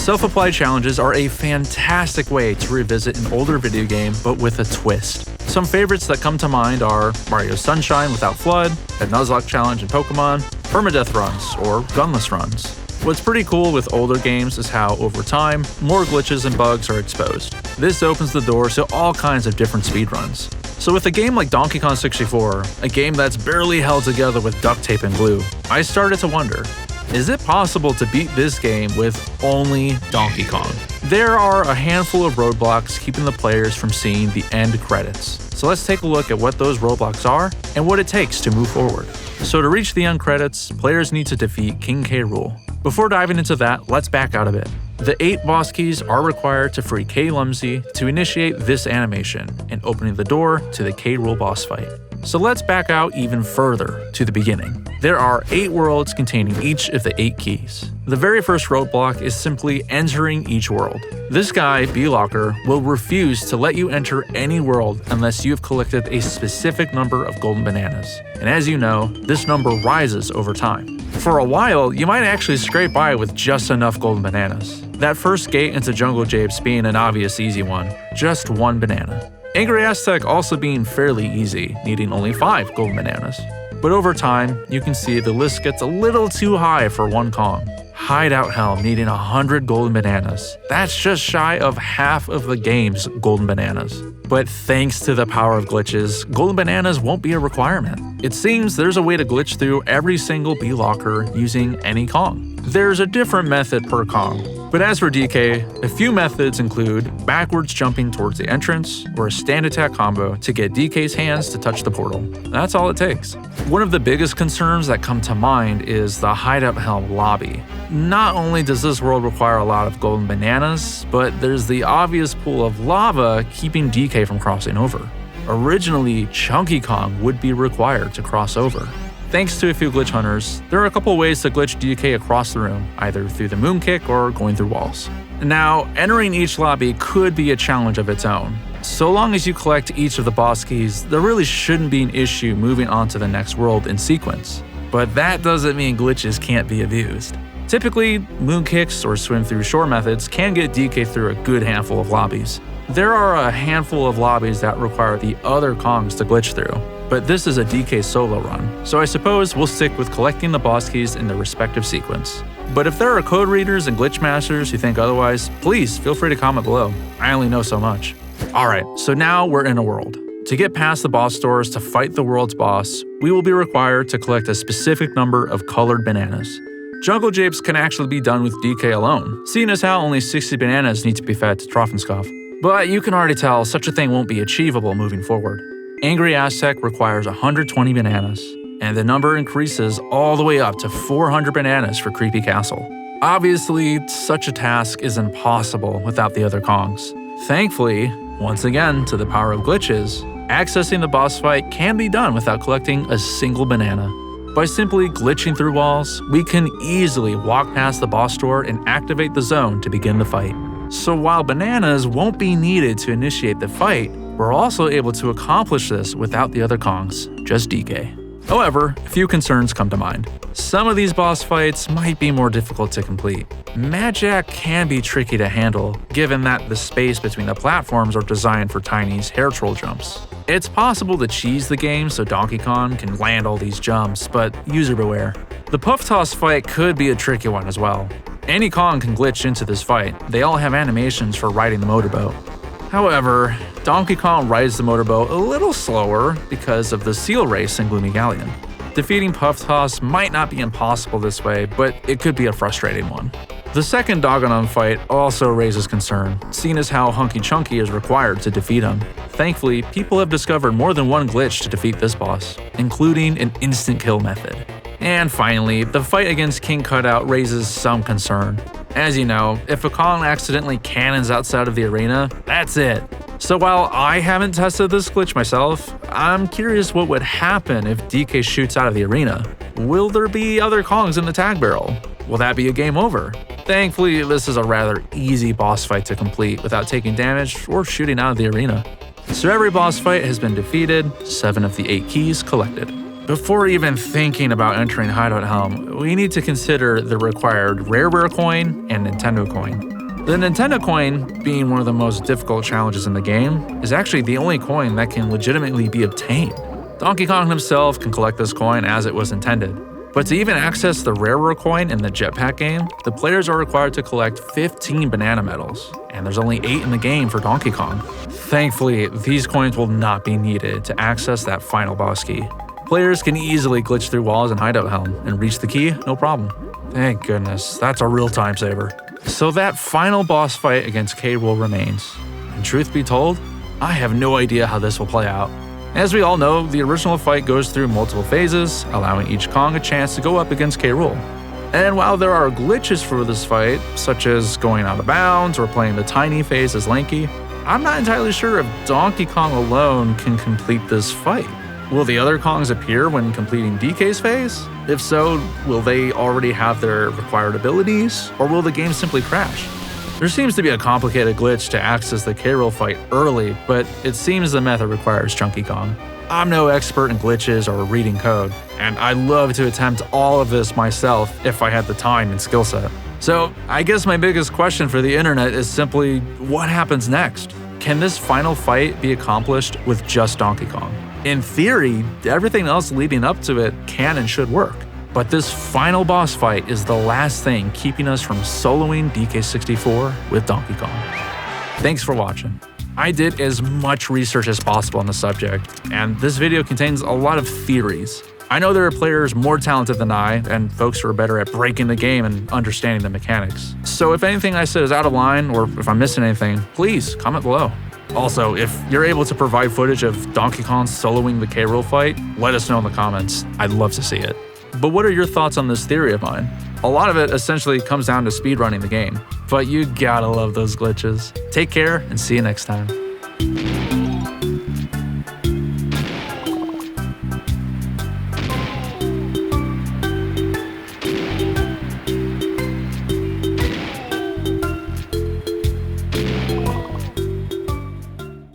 Self-applied challenges are a fantastic way to revisit an older video game, but with a twist. Some favorites that come to mind are Mario Sunshine without Flood, the Nuzlocke challenge in Pokemon, permadeath runs, or gunless runs. What's pretty cool with older games is how, over time, more glitches and bugs are exposed. This opens the door to all kinds of different speedruns. So with a game like Donkey Kong 64, a game that's barely held together with duct tape and glue, I started to wonder, is it possible to beat this game with only Donkey Kong? There are a handful of roadblocks keeping the players from seeing the end credits. So let's take a look at what those roadblocks are and what it takes to move forward. So to reach the end credits, players need to defeat King K. Rool. Before diving into that, let's back out a bit. The 8 boss keys are required to free K. Lumsy to initiate this animation and opening the door to the K. Rool boss fight. So let's back out even further to the beginning. There are 8 worlds containing each of the 8 keys. The very first roadblock is simply entering each world. This guy, B-Locker, will refuse to let you enter any world unless you have collected a specific number of golden bananas. And as you know, this number rises over time. For a while, you might actually scrape by with just enough golden bananas. That first gate into Jungle Japes being an obvious easy one, just 1 banana. Angry Aztec also being fairly easy, needing only 5 golden bananas. But over time, you can see the list gets a little too high for one Kong. Hideout Helm needing 100 golden bananas. That's just shy of half of the game's golden bananas. But thanks to the power of glitches, golden bananas won't be a requirement. It seems there's a way to glitch through every single B-Locker using any Kong. There's a different method per Kong. But as for DK, a few methods include backwards jumping towards the entrance or a stand attack combo to get DK's hands to touch the portal. That's all it takes. One of the biggest concerns that come to mind is the Hideout Helm lobby. Not only does this world require a lot of golden bananas, but there's the obvious pool of lava keeping DK from crossing over. Originally, Chunky Kong would be required to cross over. Thanks to a few glitch hunters, there are a couple ways to glitch DK across the room, either through the moon kick or going through walls. Now, entering each lobby could be a challenge of its own. So long as you collect each of the boss keys, there really shouldn't be an issue moving on to the next world in sequence. But that doesn't mean glitches can't be abused. Typically, moon kicks or swim through shore methods can get DK through a good handful of lobbies. There are a handful of lobbies that require the other Kongs to glitch through, but this is a DK solo run, so I suppose we'll stick with collecting the boss keys in their respective sequence. But if there are code readers and glitch masters who think otherwise, please feel free to comment below. I only know so much. Alright, so now we're in a world. To get past the boss doors to fight the world's boss, we will be required to collect a specific number of colored bananas. Jungle Japes can actually be done with DK alone, seeing as how only 60 bananas need to be fed to Trofinskov. But you can already tell such a thing won't be achievable moving forward. Angry Aztec requires 120 bananas, and the number increases all the way up to 400 bananas for Creepy Castle. Obviously, such a task is impossible without the other Kongs. Thankfully, once again to the power of glitches, accessing the boss fight can be done without collecting a single banana. By simply glitching through walls, we can easily walk past the boss door and activate the zone to begin the fight. So while bananas won't be needed to initiate the fight, we're also able to accomplish this without the other Kongs, just DK. However, a few concerns come to mind. Some of these boss fights might be more difficult to complete. Mad Jack can be tricky to handle, given that the space between the platforms are designed for Tiny's hair troll jumps. It's possible to cheese the game so Donkey Kong can land all these jumps, but user beware. The Puff Toss fight could be a tricky one as well. Any Kong can glitch into this fight. They all have animations for riding the motorboat. However, Donkey Kong rides the motorboat a little slower because of the seal race in Gloomy Galleon. Defeating Puff Toss might not be impossible this way, but it could be a frustrating one. The second Dogonon fight also raises concern, seeing as how Hunky Chunky is required to defeat him. Thankfully, people have discovered more than one glitch to defeat this boss, including an instant kill method. And finally, the fight against King Cutout raises some concern. As you know, if a Kong accidentally cannons outside of the arena, that's it. So while I haven't tested this glitch myself, I'm curious what would happen if DK shoots out of the arena. Will there be other Kongs in the tag barrel? Will that be a game over? Thankfully, this is a rather easy boss fight to complete without taking damage or shooting out of the arena. So every boss fight has been defeated, 7 of the 8 keys collected. Before even thinking about entering Hideout Helm, we need to consider the required rareware coin and Nintendo coin. The Nintendo coin, being one of the most difficult challenges in the game, is actually the only coin that can legitimately be obtained. Donkey Kong himself can collect this coin as it was intended. But to even access the rareware coin in the Jetpack game, the players are required to collect 15 banana medals, and there's only 8 in the game for Donkey Kong. Thankfully, these coins will not be needed to access that final boss key. Players can easily glitch through walls in Hideout Helm and reach the key, no problem. Thank goodness, that's a real time saver. So that final boss fight against K. Rool remains. And truth be told, I have no idea how this will play out. As we all know, the original fight goes through multiple phases, allowing each Kong a chance to go up against K. Rool. And while there are glitches for this fight, such as going out of bounds or playing the tiny phase as Lanky, I'm not entirely sure if Donkey Kong alone can complete this fight. Will the other Kongs appear when completing DK's phase? If so, will they already have their required abilities, or will the game simply crash? There seems to be a complicated glitch to access the K. Rool fight early, but it seems the method requires Chunky Kong. I'm no expert in glitches or reading code, and I'd love to attempt all of this myself if I had the time and skill set. So I guess my biggest question for the internet is simply, what happens next? Can this final fight be accomplished with just Donkey Kong? In theory, everything else leading up to it can and should work. But this final boss fight is the last thing keeping us from soloing DK64 with Donkey Kong. Thanks for watching. I did as much research as possible on the subject, and this video contains a lot of theories. I know there are players more talented than I, and folks who are better at breaking the game and understanding the mechanics. So if anything I said is out of line, or if I'm missing anything, please comment below. Also, if you're able to provide footage of Donkey Kong soloing the K. Rool fight, let us know in the comments. I'd love to see it. But what are your thoughts on this theory of mine? A lot of it essentially comes down to speedrunning the game, but you gotta love those glitches. Take care and see you next time.